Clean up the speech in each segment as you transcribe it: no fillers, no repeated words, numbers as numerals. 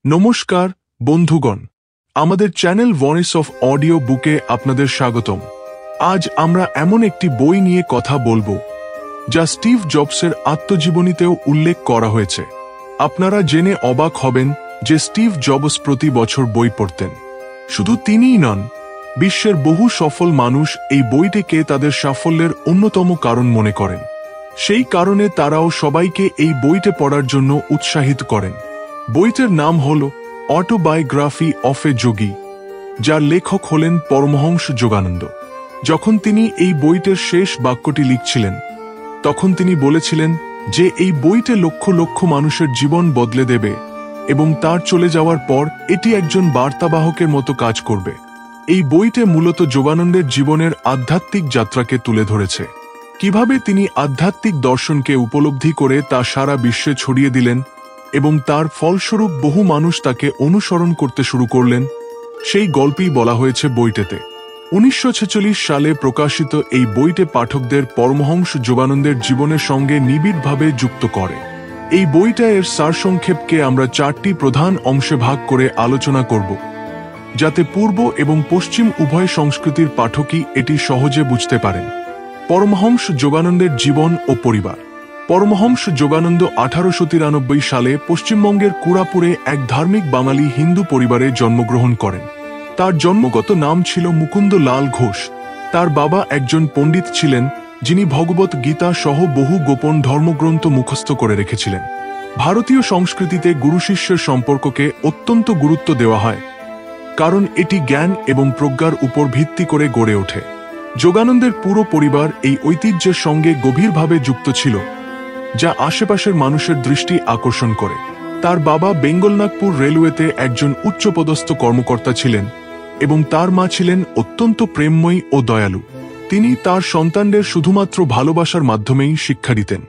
নমস্কার বন্ধুগণ, আমাদের চ্যানেল ভয়েস অফ অডিও বুকে আপনাদের স্বাগতম। আজ আমরা এমন একটি বই নিয়ে কথা বলবো যা স্টিভ জবসের আত্মজীবনীতেও উল্লেখ করা হয়েছে। আপনারা জেনে অবাক হবেন যে স্টিভ জবস প্রতি বছর বই পড়তেন। শুধু তিনিই নন, বিশ্বের বহু সফল মানুষ এই বইটিকে তাদের সাফল্যের অন্যতম কারণ মনে করেন। সেই কারণে তারাও সবাইকে এই বইটি পড়ার জন্য উৎসাহিত করেন। বইটির নাম হল অটোবায়োগ্রাফি অফ এ যোগী, যার লেখক হলেন পরমহংস যোগানন্দ। যখন তিনি এই বইটির শেষ বাক্যটি লিখছিলেন, তখন তিনি বলেছিলেন যে এই বইটি লক্ষ লক্ষ মানুষের জীবন বদলে দেবে এবং তার চলে যাওয়ার পর এটি একজন বার্তাবাহকের মতো কাজ করবে। এই বইটি মূলত যোগানন্দের জীবনের আধ্যাত্মিক যাত্রাকে তুলে ধরেছে, কিভাবে তিনি আধ্যাত্মিক দর্শনকে উপলব্ধি করে তা সারা বিশ্বে ছড়িয়ে দিলেন এবং তার ফলস্বরূপ বহু মানুষ তাকে অনুসরণ করতে শুরু করলেন। সেই গল্পই বলা হয়েছে বইটিতে। 1946 সালে প্রকাশিত এই বইটি পাঠকদের পরমহংস যোগানন্দের জীবনের সঙ্গে নিবিড়ভাবে যুক্ত করে। এই বইটা এর সারসংক্ষেপকে আমরা 4টি প্রধান অংশে ভাগ করে আলোচনা করব, যাতে পূর্ব এবং পশ্চিম উভয় সংস্কৃতির পাঠকই এটি সহজে বুঝতে পারেন। পরমহংস যোগানন্দের জীবন ও পরিবার। পরমহংস যোগানন্দ 1893 সালে পশ্চিমবঙ্গের কুড়াপুরে এক ধার্মিক বাঙালি হিন্দু পরিবারে জন্মগ্রহণ করেন। তার জন্মগত নাম ছিল মুকুন্দ লাল ঘোষ। তার বাবা একজন পণ্ডিত ছিলেন, যিনি ভগবত গীতা সহ বহু গোপন ধর্মগ্রন্থ মুখস্থ করে রেখেছিলেন। ভারতীয় সংস্কৃতিতে গুরু শিষ্যের সম্পর্ককে অত্যন্ত গুরুত্ব দেওয়া হয়, কারণ এটি জ্ঞান এবং প্রজ্ঞার উপর ভিত্তি করে গড়ে ওঠে। যোগানন্দের পুরো পরিবার এই ঐতিহ্যের সঙ্গে গভীরভাবে যুক্ত ছিল, যা আশেপাশের মানুষের দৃষ্টি আকর্ষণ করে। তার বাবা বেঙ্গলনাগপুর রেলওয়েতে একজন উচ্চপদস্থ কর্মকর্তা ছিলেন এবং তার মা ছিলেন অত্যন্ত প্রেমময়ী ও দয়ালু। তিনি তার সন্তানদের শুধুমাত্র ভালোবাসার মাধ্যমেই শিক্ষা দিতেন।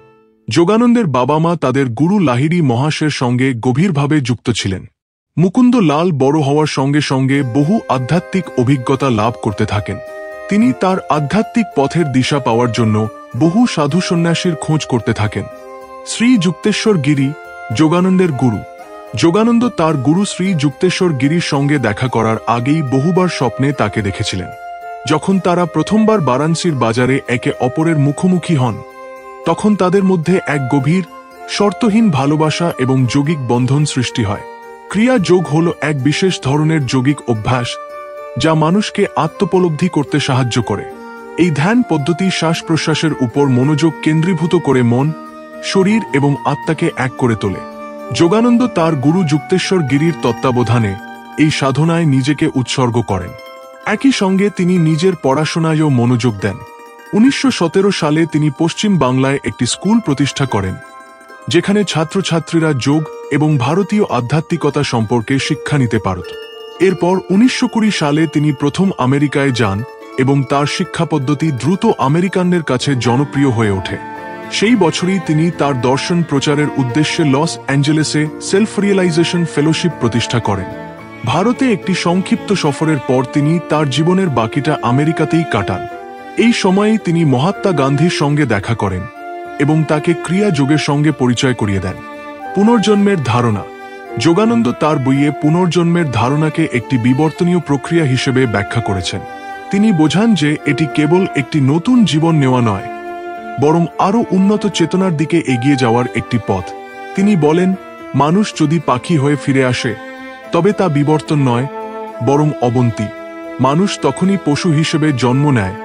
যোগানন্দের বাবা মা তাদের গুরু লাহিড়ী মহাশয়ের সঙ্গে গভীরভাবে যুক্ত ছিলেন। মুকুন্দ লাল বড় হওয়ার সঙ্গে সঙ্গে বহু আধ্যাত্মিক অভিজ্ঞতা লাভ করতে থাকেন। তিনি তার আধ্যাত্মিক পথের দিশা পাওয়ার জন্য বহু সাধু সন্ন্যাসীর খোঁজ করতে থাকেন। শ্রী যুক্তেশ্বর গিরি যোগানন্দের গুরু। যোগানন্দ তার গুরু শ্রী যুক্তেশ্বর গিরির সঙ্গে দেখা করার আগেই বহুবার স্বপ্নে তাকে দেখেছিলেন। যখন তারা প্রথমবার বারাণসীর বাজারে একে অপরের মুখোমুখি হন, তখন তাদের মধ্যে এক গভীর, শর্তহীন ভালোবাসা এবং যোগিক বন্ধন সৃষ্টি হয়। ক্রিয়া যোগ হল এক বিশেষ ধরনের যোগিক অভ্যাস যা মানুষকে আত্মোপলব্ধি করতে সাহায্য করে। এই ধ্যান পদ্ধতি শ্বাস প্রশ্বাসের উপর মনোযোগ কেন্দ্রীভূত করে মন, শরীর এবং আত্মাকে এক করে তোলে। যোগানন্দ তার গুরু যুক্তেশ্বর গিরির তত্ত্বাবধানে এই সাধনায় নিজেকে উৎসর্গ করেন। একই সঙ্গে তিনি নিজের পড়াশোনায়ও মনোযোগ দেন। 1917 সালে তিনি পশ্চিম বাংলায় একটি স্কুল প্রতিষ্ঠা করেন, যেখানে ছাত্রছাত্রীরা যোগ এবং ভারতীয় আধ্যাত্মিকতা সম্পর্কে শিক্ষা নিতে পারত। এরপর 1920 সালে তিনি প্রথম আমেরিকায় যান এবং তার শিক্ষা পদ্ধতি দ্রুত আমেরিকানদের কাছে জনপ্রিয় হয়ে ওঠে। সেই বছরই তিনি তার দর্শন প্রচারের উদ্দেশ্যে লস অ্যাঞ্জেলেসে সেলফ রিয়েলাইজেশন ফেলোশিপ প্রতিষ্ঠা করেন। ভারতে একটি সংক্ষিপ্ত সফরের পর তিনি তার জীবনের বাকিটা আমেরিকাতেই কাটান। এই সময়েই তিনি মহাত্মা গান্ধীর সঙ্গে দেখা করেন এবং তাকে ক্রিয়া যোগের সঙ্গে পরিচয় করিয়ে দেন। পুনর্জন্মের ধারণা। যোগানন্দ তার বইয়ে পুনর্জন্মের ধারণাকে একটি বিবর্তনীয় প্রক্রিয়া হিসেবে ব্যাখ্যা করেছেন। তিনি বোঝান যে এটি কেবল একটি নতুন জীবন নেওয়া নয়, বরং আরও উন্নত চেতনার দিকে এগিয়ে যাওয়ার একটি পথ। তিনি বলেন, মানুষ যদি পাখি হয়ে ফিরে আসে, তবে তা বিবর্তন নয়, বরং অবনতি। মানুষ তখনই পশু হিসেবে জন্ম নেয়,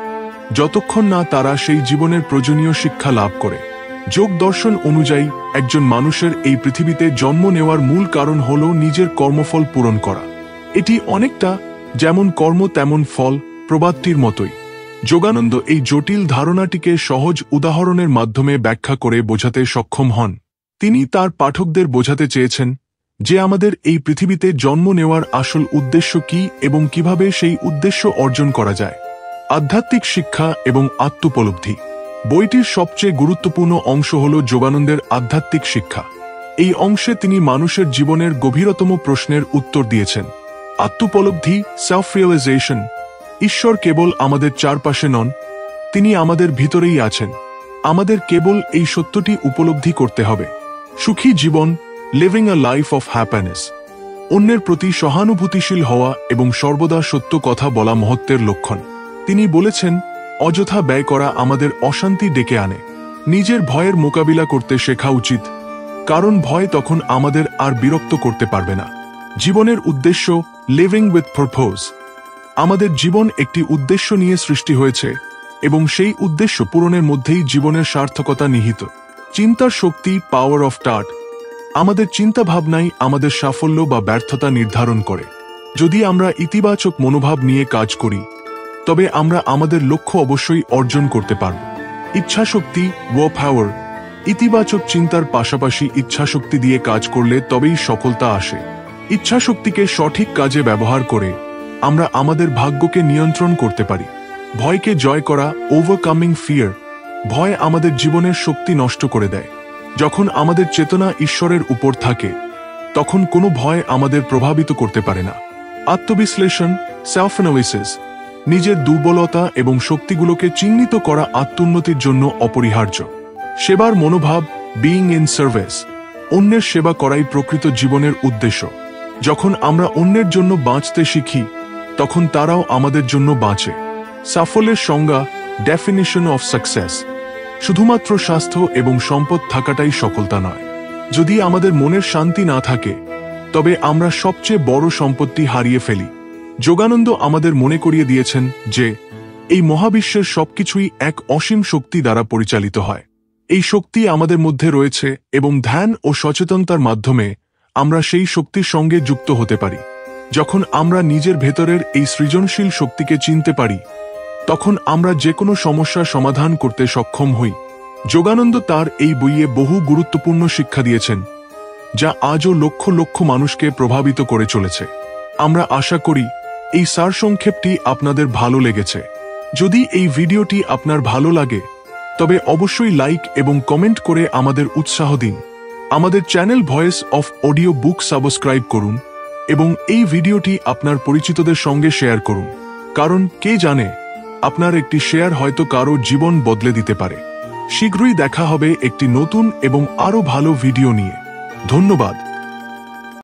যতক্ষণ না তারা সেই জীবনের প্রয়োজনীয় শিক্ষা লাভ করে। যোগ দর্শন অনুযায়ী একজন মানুষের এই পৃথিবীতে জন্ম নেওয়ার মূল কারণ হল নিজের কর্মফল পূরণ করা। এটি অনেকটা যেমন কর্ম তেমন ফল প্রবাদটির মতোই। যোগানন্দ এই জটিল ধারণাটিকে সহজ উদাহরণের মাধ্যমে ব্যাখ্যা করে বোঝাতে সক্ষম হন। তিনি তার পাঠকদের বোঝাতে চেয়েছেন যে আমাদের এই পৃথিবীতে জন্ম নেওয়ার আসল উদ্দেশ্য কী এবং কিভাবে সেই উদ্দেশ্য অর্জন করা যায়। আধ্যাত্মিক শিক্ষা এবং আত্মোপলব্ধি। বইটির সবচেয়ে গুরুত্বপূর্ণ অংশ হল যোগানন্দের আধ্যাত্মিক শিক্ষা। এই অংশে তিনি মানুষের জীবনের গভীরতম প্রশ্নের উত্তর দিয়েছেন। আত্মোপলব্ধি, সেলফ রিয়েলাইজেশন। ঈশ্বর কেবল আমাদের চারপাশে নন, তিনি আমাদের ভিতরেই আছেন। আমাদের কেবল এই সত্যটি উপলব্ধি করতে হবে। সুখী জীবন, living a life of happiness. অন্যের প্রতি সহানুভূতিশীল হওয়া এবং সর্বদা সত্য কথা বলা মহত্বের লক্ষণ। তিনি বলেছেন, অযথা ব্যয় করা আমাদের অশান্তি ডেকে আনে। নিজের ভয়ের মোকাবিলা করতে শেখা উচিত, কারণ ভয় তখন আমাদের আর বিরক্ত করতে পারবে না। জীবনের উদ্দেশ্য, লিভিং উইথ পারপোজ। আমাদের জীবন একটি উদ্দেশ্য নিয়ে সৃষ্টি হয়েছে এবং সেই উদ্দেশ্য পূরণের মধ্যেই জীবনের সার্থকতা নিহিত। চিন্তার শক্তি, পাওয়ার অফ টট। আমাদের চিন্তাভাবনাই আমাদের সাফল্য বা ব্যর্থতা নির্ধারণ করে। যদি আমরা ইতিবাচক মনোভাব নিয়ে কাজ করি, তবে আমরা আমাদের লক্ষ্য অবশ্যই অর্জন করতে পারব। ইচ্ছাশক্তি, উইল পাওয়ার। ইতিবাচক চিন্তার পাশাপাশি ইচ্ছাশক্তি দিয়ে কাজ করলে তবেই সফলতা আসে। ইচ্ছাশক্তিকে সঠিক কাজে ব্যবহার করে আমরা আমাদের ভাগ্যকে নিয়ন্ত্রণ করতে পারি। ভয়কে জয় করা, ওভারকামিং ফিয়ার। ভয় আমাদের জীবনের শক্তি নষ্ট করে দেয়। যখন আমাদের চেতনা ঈশ্বরের উপর থাকে, তখন কোনো ভয় আমাদের প্রভাবিত করতে পারে না। আত্মবিশ্লেষণ, সেলফ অ্যানালিসিস। নিজের দুর্বলতা এবং শক্তিগুলোকে চিহ্নিত করা আত্মোন্নতির জন্য অপরিহার্য। সেবার মনোভাব, বিইং ইন সার্ভিস। অন্যের সেবা করাই প্রকৃত জীবনের উদ্দেশ্য। যখন আমরা অন্যের জন্য বাঁচতে শিখি, তখন তারাও আমাদের জন্য বাঁচে। সাফল্যের সংজ্ঞা, ডেফিনিশন অফ সাকসেস। শুধুমাত্র স্বাস্থ্য এবং সম্পদ থাকাটাই সফলতা নয়। যদি আমাদের মনের শান্তি না থাকে, তবে আমরা সবচেয়ে বড় সম্পত্তি হারিয়ে ফেলি। যোগানন্দ আমাদের মনে করিয়ে দিয়েছেন যে এই মহাবিশ্বের সবকিছুই এক অসীম শক্তি দ্বারা পরিচালিত হয়। এই শক্তি আমাদের মধ্যে রয়েছে এবং ধ্যান ও সচেতনতার মাধ্যমে আমরা সেই শক্তির সঙ্গে যুক্ত হতে পারি। যখন আমরা নিজের ভেতরের এই সৃজনশীল শক্তিকে চিনতে পারি, তখন আমরা যে কোনো সমস্যার সমাধান করতে সক্ষম হই। যোগানন্দ তার এই বইয়ে বহু গুরুত্বপূর্ণ শিক্ষা দিয়েছেন, যা আজও লক্ষ লক্ষ মানুষকে প্রভাবিত করে চলেছে। আমরা আশা করি এই সারসংক্ষেপটি আপনাদের ভালো লেগেছে। যদি এই ভিডিওটি আপনার ভালো লাগে, তবে অবশ্যই লাইক এবং কমেন্ট করে আমাদের উৎসাহ দিন। আমাদের channel voice of audio book subscribe করুন এবং এই ভিডিওটি আপনার পরিচিতদের সঙ্গে শেয়ার করুন, কারণ কে জানে, আপনার একটি শেয়ার হয়তো কারো জীবন বদলে দিতে পারে। শীঘ্রই দেখা হবে একটি নতুন এবং আরও ভালো ভিডিও নিয়ে। ধন্যবাদ।